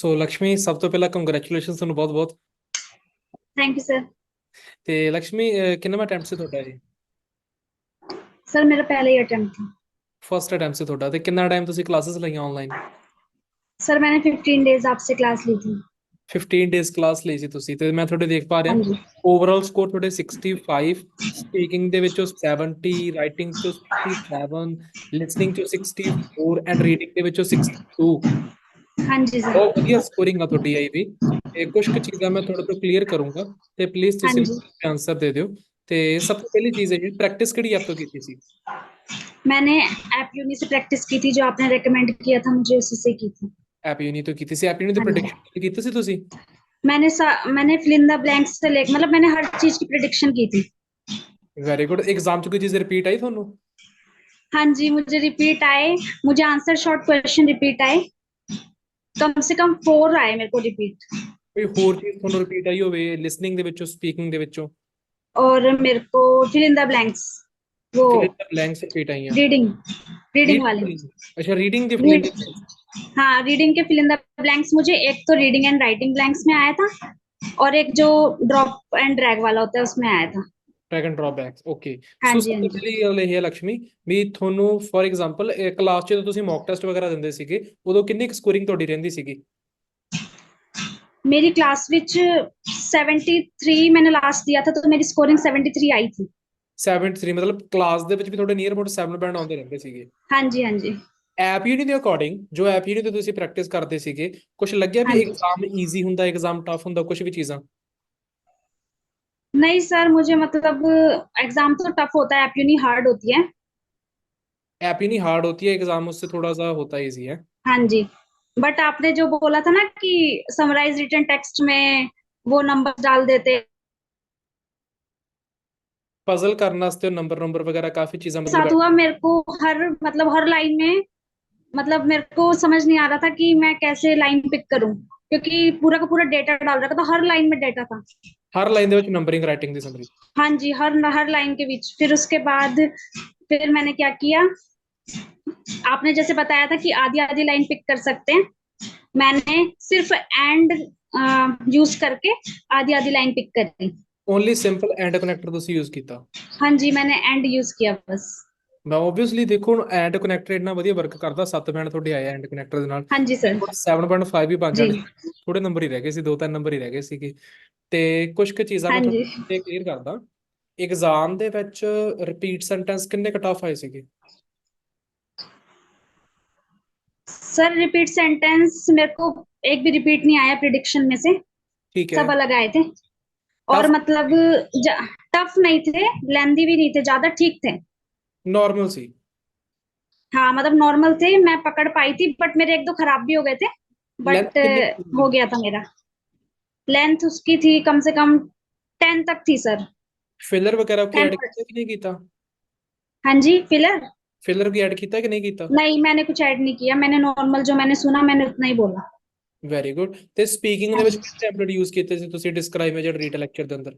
ਸੋ ਲక్ష్ਮੀ, ਸਭ ਤੋਂ ਪਹਿਲਾਂ ਕੰਗ੍ਰੈਚੁਲੇਸ਼ਨ ਤੁਹਾਨੂੰ ਬਹੁਤ ਬਹੁਤ। Thank you sir. ਤੇ ਲక్ష్ਮੀ, ਕਿੰਨਾ ਅਟੈਂਪਟ ਸੀ ਤੁਹਾਡਾ ਇਹ? सर मेरा पहला ही अटेम्प्ट था। ਫਸਟ ਅਟੈਂਪਟ ਸੀ ਤੁਹਾਡਾ। ਤੇ ਕਿੰਨਾ ਟਾਈਮ ਤੁਸੀਂ ਕਲਾਸਿਸ ਲਈਆਂ ਆਨਲਾਈਨ? सर मैंने 15 डेज आपसे क्लास ली थी। 15 ਡੇਜ਼ ਕਲਾਸ ਲਈ ਸੀ ਤੁਸੀਂ, ਤੇ ਮੈਂ ਤੁਹਾਡੇ ਦੇਖ ਪਾ ਰਿਹਾ हाँ जी। ਓਵਰਆਲ ਸਕੋਰ ਤੁਹਾਡੇ 65, ਸਪੀਕਿੰਗ ਦੇ ਵਿੱਚੋਂ 70, ਰਾਈਟਿੰਗ ਚੋਂ 67, ਲਿਸਨਿੰਗ ਚੋਂ 64 ਐਂਡ ਰੀਡਿੰਗ ਦੇ ਵਿੱਚੋਂ 62। हाँ जी सर। ਬਹੁਤ ਵਧੀਆ ਸਕੋਰਿੰਗ ਆ ਤੁਹਾਡੀ ਆਈ ਵੀ। ਤੇ ਕੁਝ ਕੁ ਚੀਜ਼ਾਂ ਮੈਂ ਤੁਹਾਡੇ ਤੋਂ ਕਲੀਅਰ ਕਰੂੰਗਾ, ਤੇ ਪਲੀਜ਼ हाँ ਤੁਸੀਂ जी। ਆਨਸਰ ਦੇ ਦਿਓ। ਤੇ ਸਭ ਤੋਂ ਪਹਿਲੀ ਚੀਜ਼ ਹੈ ਜੀ, ਪ੍ਰੈਕਟਿਸ ਕਿਹੜੀ ਐਪ ਤੋਂ ਕੀਤੀ ਸੀ? मैंने ऐप यूनी से प्रैक्टिस की थी, जो आपने रेकमेंड किया था मुझे उसी से की थी। ਐਪ ਯੂਨੀ ਤੋਂ ਕੀਤੀ ਸੀ। ਐਪ ਯੂਨੀ ਦੀ हाँ जी। ਪ੍ਰੈਡਿਕਸ਼ਨ ਕੀਤੀ ਸੀ ਤੁਸੀਂ? मैंने फिल इन द ब्लैंक्स से ले मतलब मैंने हर चीज की प्रिडिक्शन की थी। Very good. एग्जाम 'ਚ ਕੋਈ ਚੀਜ਼ ਰਿਪੀਟ ਆਈ ਤੁਹਾਨੂੰ? हाँ जी, मुझे रिपीट आए। मुझे आंसर शॉर्ट क्वेश्चन रिपीट आए। कम से कम 4 आए मेरे को रिपीट। ਕੋਈ ਹੋਰ ਚੀਜ਼ ਤੁਹਾਨੂੰ ਰਿਪੀਟ ਆਈ ਹੋਵੇ ਲਿਸਨਿੰਗ ਦੇ ਵਿੱਚੋਂ, ਸਪੀਕਿੰਗ ਦੇ ਵਿੱਚੋਂ? और मेरे को फिल इन द ब्लैंक्स, वो ਫਿਲ ਇਨ ਦ ਬਲੈਂਕਸ ਰਿਪੀਟ ਆਈਆਂ? रीडिंग रीडिंग वाले। ਰੀਡਿੰਗ? ਅੱਛਾ, ਰੀਡਿੰਗ ਦੀ ਫਿਲ ਇਨ। रीड हाँ, रीडिंग के फिल इन द ब्लैंक्स मुझे एक तो रीडिंग एंड राइटिंग ब्लैंक्स में आया था, और एक जो ड्रॉप एंड ड्रैग वाला होता है उसमें आया था। Drag and drawbacks. ਓਕੇ। हाँ ਸੋ जी। ਸਭ हाँ ਤੋਂ जी। ਪਹਿਲੀ ਗੱਲ ਇਹ ਹੈ ਲక్ష్ਮੀ, ਵੀ ਤੁਹਾਨੂੰ ਫੋਰ ਐਗਜ਼ਾਮਪਲ ਕਲਾਸ 'ਚ ਜਦੋਂ ਤੁਸੀਂ ਮੌਕ ਟੈਸਟ ਵਗੈਰਾ ਦਿੰਦੇ ਸੀਗੇ, ਉਦੋਂ ਕਿੰਨੀ ਕੁ ਸਕੋਰਿੰਗ ਤੁਹਾਡੀ ਰਹਿੰਦੀ ਸੀਗੀ? मेरी क्लास विच 73 मैंने लास्ट दिया था, तो मेरी स्कोरिंग 73 आई थी। 73? ਮਤਲਬ ਕਲਾਸ ਦੇ ਵਿੱਚ ਵੀ ਤੁਹਾਡੇ ਨੀਅਰ ਅਬਾਊਟ 7 ਬੈਂਡ ਆਉਂਦੇ ਰਹਿੰਦੇ ਸੀਗੇ। हाँ जी। हाँ जी। ਐਪ ਯੂਨੀ ਦੇ ਅਕੋਰਡਿੰਗ, ਜੋ ਐਪ ਯੂਨੀ ਤੇ ਤੁਸੀਂ ਪ੍ਰੈਕਟਿਸ ਕਰਦੇ ਸੀਗੇ, ਕੁਝ ਲੱਗਿਆ ਵੀ हाँ जी। ਐਗਜ਼ਾਮ ਈਜ਼ੀ ਹੁੰਦਾ, ਐਗਜ਼ਾਮ ਟਫ ਹੁੰਦਾ, ਕੁਝ ਵੀ ਚੀਜ਼ਾਂ? नहीं सर, मुझे मतलब एग्जाम तो टफ होता है, एप्यूनी हार्ड होती है। ऐप ही नहीं हार्ड होती है, एग्जाम उससे थोड़ा सा होता ईजी है। हाँ जी। बट आपने जो बोला था ना कि समराइज रिटन टेक्स्ट में वो नंबर डाल देते, पजल करने वास्ते नंबर नंबर वगैरह काफी चीजें मतलब साथ हुआ मेरे को। हर लाइन में मतलब मेरे को समझ नहीं आ रहा था कि मैं कैसे लाइन पिक करूं, क्योंकि पूरा का पूरा डेटा डाल रखा था, हर लाइन में डेटा था। हर लाइन ਦੇ ਵਿੱਚ ਨੰਬਰਿੰਗ ਰਾਈਟਿੰਗ ਦੀ ਸਮਰੀ? हाँ जी, हर लाइन के बीच। फिर उसके बाद फिर मैंने क्या किया, आपने जैसे बताया था कि आधी आधी लाइन पिक कर सकते हैं, मैंने सिर्फ एंड यूज करके आधी आधी लाइन पिक करी। ਓਨਲੀ ਸਿੰਪਲ ਐਂਡ ਕਨੈਕਟਰ ਤੁਸੀਂ ਯੂਜ਼ ਕੀਤਾ? हाँ जी, मैंने एंड यूज किया बस। ਮੈਂ ਓਬਵੀਅਸਲੀ ਦੇਖੋ, ਹੁਣ ਐਂਡ ਕਨੈਕਟਰ ਇੰਨਾ ਵਧੀਆ ਵਰਕ ਕਰਦਾ, 7 ਬੈਂਡ ਤੁਹਾਡੇ ਆਏ ਐਂਡ ਕਨੈਕਟਰ ਦੇ ਨਾਲ। हाँ जी सर। 7.5 ਵੀ ਬਣ जी। ਜਾਣੇ, ਥੋੜੇ ਨੰਬਰ ਹੀ ਰਹਿ ਗਏ ਸੀ, 2-3 ਨੰਬਰ ਹੀ ਰਹਿ ਗਏ ਸੀਗੇ। ਤੇ ਕੁਝ ਕੁ ਚੀਜ਼ਾਂ हाँ ਮੈਂ जी ਤੁਹਾਡੇ ਕਲੀਅਰ ਕਰਦਾ। ਐਗਜ਼ਾਮ ਦੇ ਵਿੱਚ ਰਿਪੀਟ ਸੈਂਟੈਂਸ ਕਿੰਨੇ ਕਟ ਆਫ ਆਏ ਸੀਗੇ? सर, रिपीट सेंटेंस मेरे को एक भी रिपीट नहीं आया प्रिडिक्शन में से, ठीक है। सब अलग आए थे। और टफ? मतलब टफ नहीं थे, लेंदी भी नहीं थे, ज्यादा ठीक थे। नॉर्मल सी? हाँ मतलब नॉर्मल थे, मैं पकड़ पाई थी, बट मेरे एक दो खराब भी हो गए थे, लेंथ बट कितनी हो थी? गया था मेरा। लेंथ उसकी थी कम से कम 10 तक थी सर। फिलर वगैरह की 10। ऐड किया कि नहीं किया? हाँ जी, फिलर। फिलर की ऐड किया कि नहीं किया? नहीं, मैंने कुछ ऐड नहीं किया, मैंने नॉर्मल जो मैंने सुना मैंने उतना ही बोला। Very good. ਤੇ ਸਪੀਕਿੰਗ ਦੇ हाँ ਵਿੱਚ जी। ਕਿਹੜੇ ਟੈਂਪਲੇਟ ਯੂਜ਼ ਕੀਤੇ ਸੀ ਤੁਸੀਂ ਡਿਸਕ੍ਰਾਈਬ ਜਾਂ ਰੀਡ ਲੈਕਚਰ ਦੇ ਅੰਦਰ?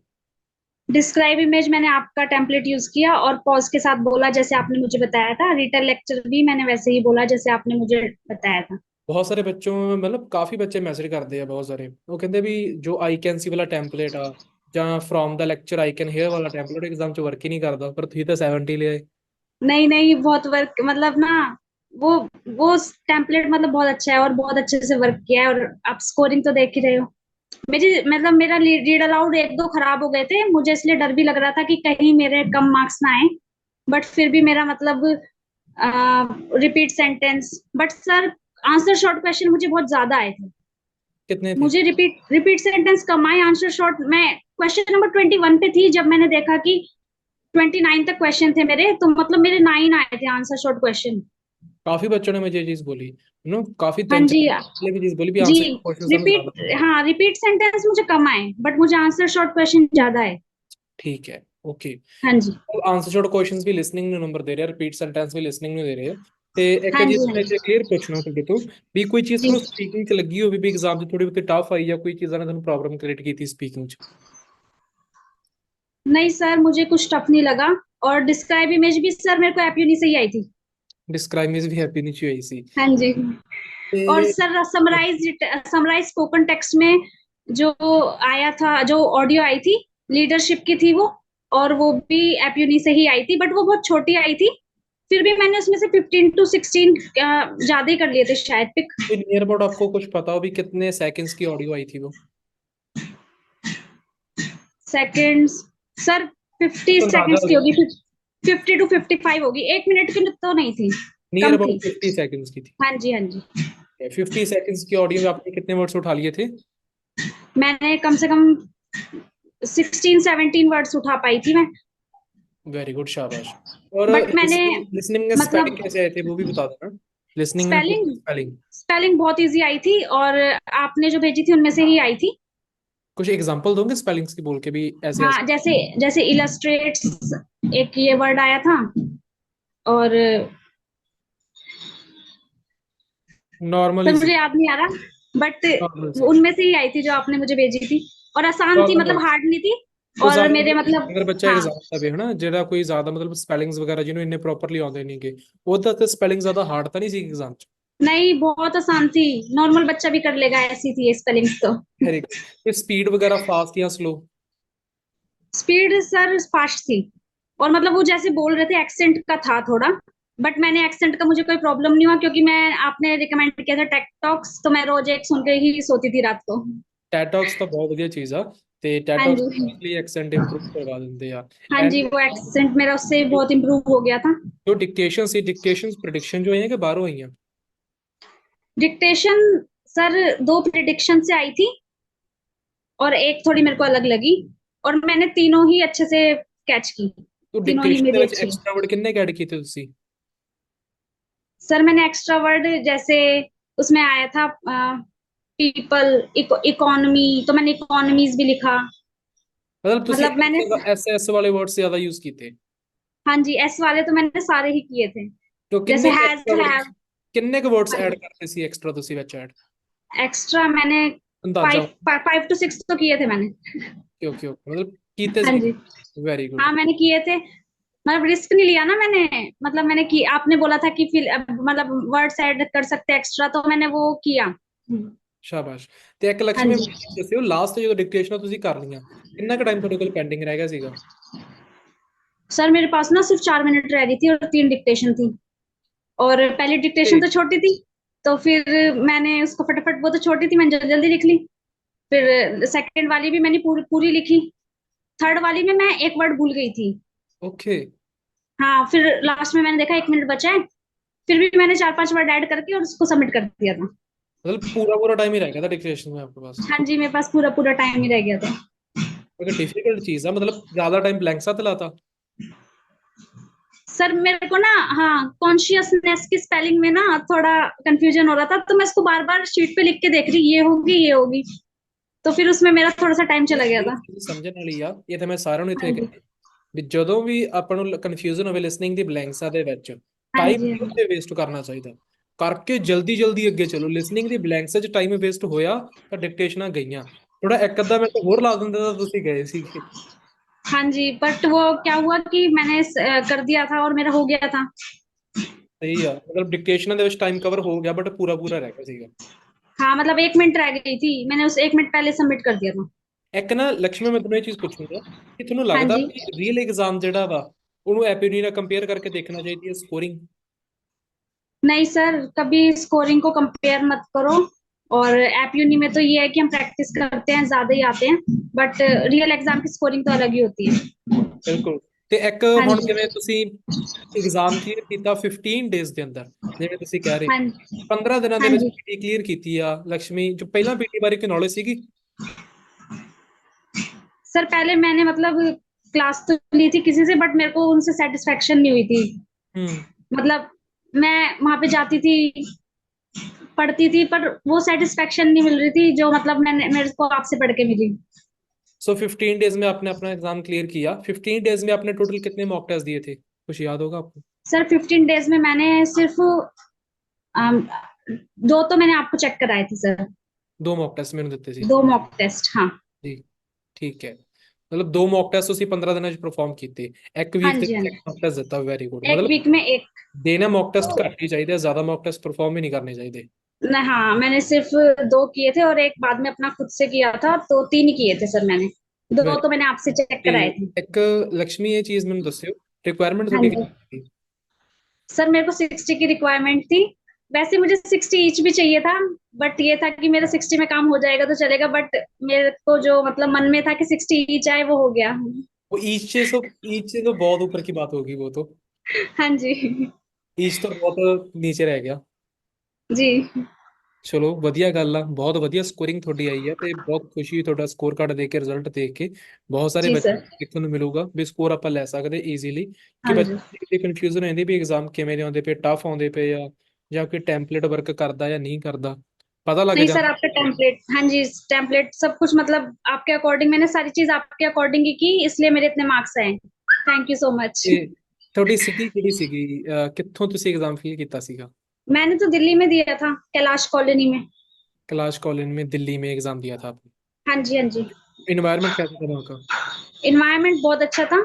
डिस्क्राइब इमेज मैंने आपका टेम्पलेट यूज किया और पॉज के साथ बोला, जैसे आपने मुझे बताया था। रिटर्न लेक्चर भी मैंने वैसे ही बोला जैसे आपने मुझे बताया था। ਬਹੁਤ ਸਾਰੇ ਬੱਚੋਂ, ਮਤਲਬ ਕਾਫੀ ਬੱਚੇ ਮੈਸੇਜ ਕਰਦੇ ਆ, ਬਹੁਤ ਸਾਰੇ ਉਹ ਕਹਿੰਦੇ ਵੀ ਜੋ ਆਈ ਕੈਨ ਸੀ ਵਾਲਾ ਟੈਂਪਲੇਟ ਆ, ਜਾਂ from the lecture I can hear ਵਾਲਾ ਟੈਂਪਲੇਟ ਐਗਜ਼ਾਮ 'ਚ ਵਰਕ ਹੀ ਨਹੀਂ ਕਰਦਾ, ਪਰ ਤੁਸੀਂ ਤਾਂ 70 ਲਿਆਏ। नहीं नहीं, बहुत वर्क मतलब ना, वो वो टेम्पलेट मतलब बहुत अच्छा है और बहुत अच्छे से वर्क किया है, और आप स्कोरिंग तो देख ही रहे हो। मेरी मतलब मेरा रीड अलाउड एक दो खराब हो गए थे, मुझे इसलिए डर भी लग रहा था कि कहीं मेरे कम मार्क्स ना आए, बट फिर भी मेरा मतलब repeat sentence. But sir, answer short question मुझे बहुत ज्यादा आए थे। कितने थे? मुझे रिपीट रिपीट सेंटेंस कम आए, आंसर शॉर्ट मैं क्वेश्चन नंबर 21 पे थी, जब मैंने देखा कि 29 तक क्वेश्चन थे मेरे, तो मतलब मेरे 9 आए थे आंसर शॉर्ट क्वेश्चन। काफी बच्चों ने मुझे ये चीज बोली, काफी हाँ तीन जी। चार भी चीज बोली भी जी। आंसर क्वेश्चन सब रिपीट, ज्यादा। हाँ रिपीट सेंटेंस मुझे कम आए, बट मुझे आंसर शॉर्ट क्वेश्चन ज्यादा है। ठीक है, ओके। हाँ जी। ਆਨਸਰ ਸ਼ੋਟ ਕੁਐਸਚਨਸ ਵੀ ਲਿਸਨਿੰਗ ਨੂੰ ਨੰਬਰ ਦੇ ਰਹੇ ਆ, ਰਿਪੀਟ ਸੈਂਟੈਂਸ ਵੀ ਲਿਸਨਿੰਗ ਨੂੰ ਦੇ ਰਹੇ ਆ। ਤੇ ਇੱਕ हाँ ਚੀਜ਼ जी। हाँ ਮੈਂ जी। ਇੱਥੇ ਕਲੀਅਰ ਪੁੱਛਣਾ ਤੁਹਾਡੇ ਤੋਂ, ਵੀ ਕੋਈ ਚੀਜ਼ जी। ਤੁਹਾਨੂੰ ਸਪੀਕਿੰਗ 'ਚ ਲੱਗੀ ਹੋਵੇ ਵੀ ਐਗਜ਼ਾਮ 'ਚ ਥੋੜੀ ਬਹੁਤੀ ਟਫ ਆਈ, ਜਾਂ ਕੋਈ ਚੀਜ਼ਾਂ ਨੇ ਤੁਹਾਨੂੰ ਪ੍ਰੋਬਲਮ ਕ੍ਰੀਏਟ ਕੀਤੀ ਸਪੀਕਿੰਗ 'ਚ? नहीं सर, मुझे कुछ टफ नहीं लगा। और डिस्क्राइब इमेज भी सर मेरे को एपयूनी से ही आई थी। ਡਿਸਕ੍ਰਾइब ਮੀਨਸ ਵੀ ਹੈਪੀ ਨਹੀਂ ਹੋਈ ਸੀ? हाँ जी। और ਤੇ सर समराइज स्पोकन टेक्स्ट में जो आया था, जो ऑडियो आई थी, लीडरशिप की थी वो, और वो भी एपयूनी से ही आई थी, बट वो बहुत छोटी आई थी। फिर भी मैंने उसमें से 15 to 16 ज्यादा ही कर लिए थे शायद पिक। नियर अबाउट आपको कुछ पता हो भी कितने सेकंड्स की ऑडियो आई थी वो? सेकंड्स, सर 50 कुछ अंदाजा सेकंड्स की हो? होगी, 50 to 55 होगी, 1 मिनट की तो नहीं थी, नियर कम अबाउट थी। 50 सेकंड्स की थी। हाँ जी, हाँ जी। 50 सेकंड्स की ऑडियो में आपने कितने वर्ड्स उठा लिए थे? मैंने कम से कम 16 17 वर्ड्स उठा पाई थी मैं। वेरी गुड, शाबाश। और बट मैंने लिसनिंग लिसनिंग में मतलब स्पेलिंग कैसे आए थे वो भी बता देना। लिसनिंग में स्पेलिंग स्पेलिंग स्पेलिंग बहुत इजी आई थी, और आपने जो भेजी थी उनमें से ही आई थी। कुछ एग्जांपल दोगे स्पेलिंग्स की बोल के भी, ऐसे हाँ, ऐसे? जैसे जैसे इलस्ट्रेट्स, एक ये वर्ड आया था, और नॉर्मली सर सी। मुझे याद नहीं आ रहा, बट नॉर्मल सी। उनमें से ही आई थी जो आपने मुझे भेजी थी, और आसान थी, नॉर्मल मतलब वर्ड्स। हार्ड नहीं थी। ਉਹ और ਜ਼ਿਆਦਾ मेरे मतलब, ਅਗਰ ਬੱਚਾ हाँ, ਐਗਜ਼ਾਮ ਦਾ ਵੀ ਹੈ ਨਾ, ਜਿਹੜਾ ਕੋਈ ਜ਼ਿਆਦਾ ਮਤਲਬ ਸਪੈਲਿੰਗਸ ਵਗੈਰਾ ਜਿਹਨੂੰ ਇੰਨੇ ਪ੍ਰੋਪਰਲੀ ਆਉਂਦੇ ਨਹੀਂਗੇ, ਉਹਦਾ ਤੇ ਸਪੈਲਿੰਗ ਜ਼ਿਆਦਾ ਹਾਰਡ ਤਾਂ ਨਹੀਂ ਸੀ एग्जाम ਚ? नहीं बहुत आसान थी, नॉर्मल बच्चा भी कर लेगा, ऐसी थी स्पेलिंग्स तो। Very good. ये स्पीड वगैरह फास्ट या स्लो? स्पीड सर फास्ट थी, और मतलब वो जैसे बोल रहे थे एक्सेंट का था थोड़ा, बट मैंने एक्सेंट का मुझे कोई प्रॉब्लम नहीं हुआ, क्योंकि मैं, आपने रिकमेंड किया था टेक टॉक्स, तो मैं रोज एक सुन के ही सोती थी रात को। ਟੈਟ ਟਾਕਸ ਤਾਂ ਬਹੁਤ ਵਧੀਆ ਚੀਜ਼ ਆ। ਤੇ ਟੈਟ हाँ ਟਾਕਸ जी, ਮੋਸਟਲੀ ਐਕਸੈਂਟ ਇੰਪਰੂਵ ਕਰਵਾ ਦਿੰਦੇ ਆ। हाँ ਐਂਡ जी, वो एक्सेंट मेरा उससे बहुत इम्प्रूव हो गया था। ਜੋ डिक्टेशन ਸੀ, डिक्टेशंस प्रिडिक्शन जो है कि बाहरों आई हैं? डिक्टेशन सर 2 प्रिडिक्शन से आई थी, और एक थोड़ी मेरे को अलग लगी, और मैंने तीनों ही अच्छे से कैच की, तो तीनों ही डिक्टेशन ਦੇ मेरी ਵਿੱਚ अच्छी। ਐਕਸਟਰਾ ਵਰਡ ਕਿੰਨੇ ਐਡ ਕੀਤੇ ਤੁਸੀਂ? सर मैंने एक्स्ट्रा वर्ड, जैसे उसमें आया था पीपल, इकोनॉमी, तो मैंने इकोनॉमीज भी लिखा। मतलब ਤੁਸੀਂ मतलब मैंने, ਐਸ ਐਸ ਵਾਲੇ वर्ड्स ਜ਼ਿਆਦਾ यूज ਕੀਤੇ? हाँ जी, एस वाले तो मैंने सारे ही किए थे, तो जैसे किन्ने के हैज, एक्स्ट्रा वर्ड, हैव। किन्ने के वर्ड्स हाँ ऐड जी, करते सी एक्स्ट्रा ਤੁਸੀਂ ਵਿੱਚ ऐड? एक्स्ट्रा मैंने अंदाजा? 5 to 6 तो किए थे मैंने। ओके ओके, मतलब कीते हाँ सी। जी, वेरी गुड। हाँ मैंने किए थे, मतलब रिस्क नहीं लिया ना मैंने। मतलब मैंने की, आपने बोला था कि फिर मतलब वर्ड्स ऐड कर सकते हैं एक्स्ट्रा, तो मैंने वो किया। शाबाश। ਤੇ ਇੱਕ हाँ ਲక్ష్ਮੀ जी, ਮੈਨੂੰ ਦੱਸਿਓ, ਲਾਸਟ ਜਦੋਂ ਡਿਕਟੇਸ਼ਨ ਤੁਸੀਂ ਕਰ ਲਈਆਂ, ਕਿੰਨਾ ਕੁ ਟਾਈਮ ਤੁਹਾਡੇ ਕੋਲ ਪੈਂਡਿੰਗ ਰਹਿ ਗਿਆ ਸੀਗਾ? सर मेरे पास ना सिर्फ 4 मिनट रह गई थी, और 3 डिक्टेशन थी, और पहली डिक्टेशन ਤੇ तो छोटी थी, तो फिर मैंने उसको फटाफट, वो तो छोटी थी, मैंने जल्दी जल्दी लिख ली। फिर सेकंड वाली भी मैंने पूरी पूरी लिखी। थर्ड वाली में मैं एक वर्ड भूल गई थी। ओके। हाँ, फिर लास्ट में मैंने देखा 1 मिनट बचा है, फिर भी मैंने 4 5 वर्ड ऐड करके और उसको सबमिट कर दिया था। मतलब पूरा पूरा टाइम ही रह गया था डिक्टेशन में आपके पास? हाँ जी, मेरे पास पूरा पूरा टाइम ही रह गया था। क्योंकि डिफिकल्ट चीज है, मतलब ज्यादा टाइम ब्लैंक सा लाता। सर मेरे को ना, हाँ, कॉन्शियसनेस की स्पेलिंग में ना थोड़ा कंफ्यूजन हो रहा था, तो मैं इसको बार बार शीट पे लिख के देख रही, ये होगी ये होगी, तो फिर उसमें मेरा थोड़ा सा टाइम चला गया ਇਹ था। ਚੀਜ਼ ਸਮਝਣ ਵਾਲੀ ਆ, ਇਹ ਤਾਂ ਮੈਂ ਸਾਰਿਆਂ ਨੂੰ हाँ ਇੱਥੇ जी, ਕਹਿੰਦਾ ਵੀ ਜਦੋਂ ਵੀ ਆਪਾਂ ਨੂੰ ਕਨਫਿਊਜ਼ਨ ਹੋਵੇ ਲਿਸਨਿੰਗ ਦੀ ਬਲੈਂਕਸਾਂ ਦੇ ਵਿੱਚ, हाँ ਟਾਈਮ जी, ਨਹੀਂ ਉੱਤੇ ਵੇਸਟ ਕਰਨਾ ਚਾਹੀਦਾ। ਕਰਕੇ ਜਲਦੀ ਜਲਦੀ ਅੱਗੇ ਚਲੋ। ਲਿਸਨਿੰਗ ਦੀ ਬਲੈਂਕਸ 'ਚ ਟਾਈਮ ਵੇਸਟ ਹੋਇਆ ਤਾਂ ਡਿਕਟੇਸ਼ਨਾਂ ਗਈਆਂ। ਥੋੜਾ ਇੱਕ ਅੱਧਾ ਮਿੰਟ ਹੋਰ ਲਾ ਦਿੰਦੇ ਤਾਂ ਤੁਸੀਂ ਗਏ ਸੀਗੇ। हाँ जी, बट वो क्या हुआ कि मैंने कर दिया था और मेरा हो गया था। ਸਹੀ ਆ, ਮਤਲਬ ਡਿਕਟੇਸ਼ਨਾਂ ਦੇ ਵਿੱਚ ਟਾइम ਕਵਰ ਹੋ ਗਿਆ ਬਟ ਪੂਰਾ ਪੂਰਾ ਰਹਿ ਗਿਆ ਸੀਗਾ। हाँ, मतलब 1 मिनट रह गई थी, मैंने उस 1 मिनट पहले सबमिट कर दिया था। ਇੱਕ ਨਾ ਲక్ష్ਮੀ, ਮੈਂ ਤੁਹਾਨੂੰ ਇਹ ਚੀਜ਼ ਪੁੱਛੂੰਗਾ ਕਿ ਤੁਹਾਨੂੰ हाँ ਲੱਗਦਾ जी, ਵੀ ਰੀਅਲ ਐਗਜ਼ਾਮ ਜਿਹੜਾ ਵਾ ਉਹਨੂੰ ਐਪੀਡੀ ਨਾਲ ਕੰਪੇਅਰ ਕਰਕੇ ਦੇਖਣਾ ਚਾਹੀਦੀ ਹੈ ਸਕੋਰਿੰਗ? नहीं सर, कभी स्कोरिंग को कंपेयर मत करो। और एप यूनी में तो ये है कि हम प्रैक्टिस करते हैं, ज्यादा ही आते हैं, बट रियल एग्जाम की स्कोरिंग तो अलग ही होती है। ਬਿਲਕੁਲ। ਤੇ ਇੱਕ हाँ ਹੁਣ जी, ਜਿਵੇਂ ਤੁਸੀਂ ਐਗਜ਼ਾਮ ਕਲੀਅਰ ਕੀਤਾ 15 ਡੇਜ਼ ਦੇ ਅੰਦਰ, ਜਿਵੇਂ ਤੁਸੀਂ ਕਹਿ ਰਹੇ हाँ 15 ਦਿਨਾਂ ਦੇ हाँ ਵਿੱਚ जी। ਪੀਟੀ ਕਲੀਅਰ ਕੀਤੀ ਆ ਲక్ష్ਮੀ, ਜੋ ਪਹਿਲਾਂ ਪੀਟੀ ਬਾਰੇ ਕੋਈ ਨੌਲੇਜ ਸੀਗੀ? सर पहले मैंने मतलब क्लास तो ली थी किसी से, बट मेरे को उनसे सेटिस्फेक्शन नहीं हुई थी। हम्म। मतलब मैं वहां पे जाती थी, पढ़ती थी, पर वो सेटिस्फेक्शन नहीं मिल रही थी जो मतलब मैंने, मेरे को आपसे पढ़ के मिली। सो 15 डेज में आपने अपना एग्जाम क्लियर किया। 15 डेज में आपने टोटल कितने मॉक टेस्ट दिए थे, कुछ याद होगा आपको? सर 15 डेज में मैंने सिर्फ अम, 2 तो मैंने आपको चेक कराए थे सर। 2 मॉक टेस्ट मैंने ਦਿੱਤੇ ਸੀ? 2 मॉक टेस्ट, हाँ। ਜੀ, ਠੀਕ ਹੈ। ਮਤਲਬ 2 ਮੌਕ ਟੈਸਟ ਤੁਸੀਂ 15 ਦਿਨਾਂ 'ਚ ਪਰਫਾਰਮ ਕੀਤੇ। ਇੱਕ हाँ ਵੀਕ ਦੇ जी, हाँ ਵਿੱਚ ਇੱਕ जी, ਮੌਕ ਟੈਸਟ ਦਿੱਤਾ। Very good. एक ਮਤਲਬ वीक में एक। ਦੇਣਾ ਮੌਕ ਟੈਸਟ ਘੱਟ ਹੀ ਚਾਹੀਦੇ ਆ, ਜ਼ਿਆਦਾ ਮੌਕ ਟੈਸਟ ਪਰਫਾਰਮ ਹੀ ਨਹੀਂ ਕਰਨੇ ਚਾਹੀਦੇ। हाँ, मैंने सिर्फ 2 किए थे और एक बाद में अपना खुद से किया था, तो 3 ही किए थे सर मैंने। 2 तो मैंने आपसे चेक ਤੇ कराए थे। ਇੱਕ ਲక్ష్ਮੀ ਇਹ चीज ਮੈਨੂੰ ਦੱਸਿਓ रिक्वायरमेंट हाँ ਤੁਹਾਡੀ जी। कितनी थी? सर मेरे को 60 की रिक्वायरमेंट थी। वैसे मुझे 60 ईच भी चाहिए था, बट ये था कि मेरा 60 में काम हो जाएगा तो चलेगा, बट मेरे को जो मतलब मन में था कि 60 ईच आए वो हो गया। वो ईच से तो बहुत ऊपर की बात होगी वो तो। हाँ जी। ईच तो बहुत नीचे रह गया। जी। ਚਲੋ ਵਧੀਆ ਗੱਲ ਆ, ਬਹੁਤ ਵਧੀਆ ਸਕੋਰਿੰਗ ਤੁਹਾਡੀ ਆਈ ਹੈ ਤੇ ਬਹੁਤ ਖੁਸ਼ੀ ਹੋਈ ਤੁਹਾਡਾ ਸਕੋਰ ਕਾਰਡ ਦੇਖ ਕੇ, ਰਿਜ਼ਲਟ ਦੇਖ ਕੇ। ਬਹੁਤ ਸਾਰੇ जी ਬੱਚੇ सर। ਦੇਖਣ ਨੂੰ ਮਿਲੂਗਾ ਵੀ ਸਕੋਰ ਆਪਾਂ ਲੈ ਸਕਦੇ ਈਜ਼ੀਲੀ, ਕਿ हाँ जी। ਬੱਚੇ ਦੀ ਕਨਫਿਊਜ਼ਨ ਹੋ ਜਾਂਦੀ ਵੀ ਐਗਜ਼ਾਮ ਕਿਵੇਂ ਦੇ ਆਉਂਦੇ ਪਏ, ਟਫ ਆਉਂਦੇ ਪਏ ਆ ਜਾਂ ਕੋਈ ਟੈਂਪਲੇਟ ਵਰਕ करदा ਜਾਂ नहीं करदा, पता लग नहीं सर, जाता। आपका टेम्पलेट, हाँ जी, टेम्पलेट सब कुछ मतलब आपके अकॉर्डिंग, मैंने सारी चीज आपके अकॉर्डिंग ही की, इसलिए मेरे इतने मार्क्स आए। Thank you so much. ਤੇ ਤੁਹਾਡੀ ਸਿਟੀ ਕਿਹੜੀ ਸੀਗੀ, ਕਿੱਥੋਂ ਤੁਸੀਂ ਐਗਜ਼ਾਮ ਫੀਲ ਕੀਤਾ ਸੀਗਾ? मैंने तो दिल्ली में दिया था, कैलाश कॉलोनी में। कैलाश कॉलेज में दिल्ली में एग्जाम दिया था आपने? हाँ जी, हाँ जी। इन्वायरमेंट कैसा था वहाँ का? इन्वायरमेंट बहुत अच्छा था।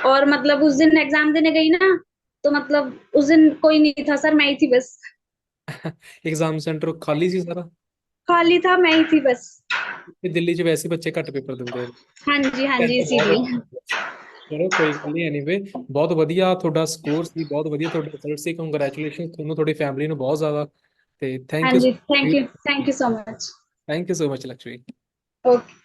और मतलब उस दिन एग्जाम देने गई ना, तो मतलब उस दिन कोई नहीं था सर, मैं ही थी बस। एग्जाम सेंटर खाली ਸੀ ਸਾਰਾ? खाली था, मैं ही थी बस। ਤੇ ਦਿੱਲੀ 'ਚ ਵੈਸੇ ਬੱਚੇ ਘੱਟ ਪੇਪਰ ਦਿੰਦੇ ਆ। हाँ जी, ਟੈਂथ ਬਹੁਤ इसीलिए। ਚਲੋ ਕੋਈ ਗੱਲ ਨਹੀਂ, ਐਨੀਵੇ ਬਹੁਤ ਵਧੀਆ ਤੁਹਾਡਾ ਸਕੋਰ ਸੀ, ਬਹੁਤ ਵਧੀਆ ਤੁਹਾਡਾ ਰਿਜ਼ਲਟ ਸੀ, ਕੰਗ੍ਰੈਚੁਲੇਸ਼ਨ ਤੁਹਾਨੂੰ, ਤੁਹਾਡੀ ਫੈਮਿਲੀ ਨੂੰ ਬਹੁਤ ਜ਼ਿਆਦਾ। ਤੇ हाँ ਥੈਂਕ ਯੂ। जी, thank you so much. Thank you so much Lakshmi. Okay.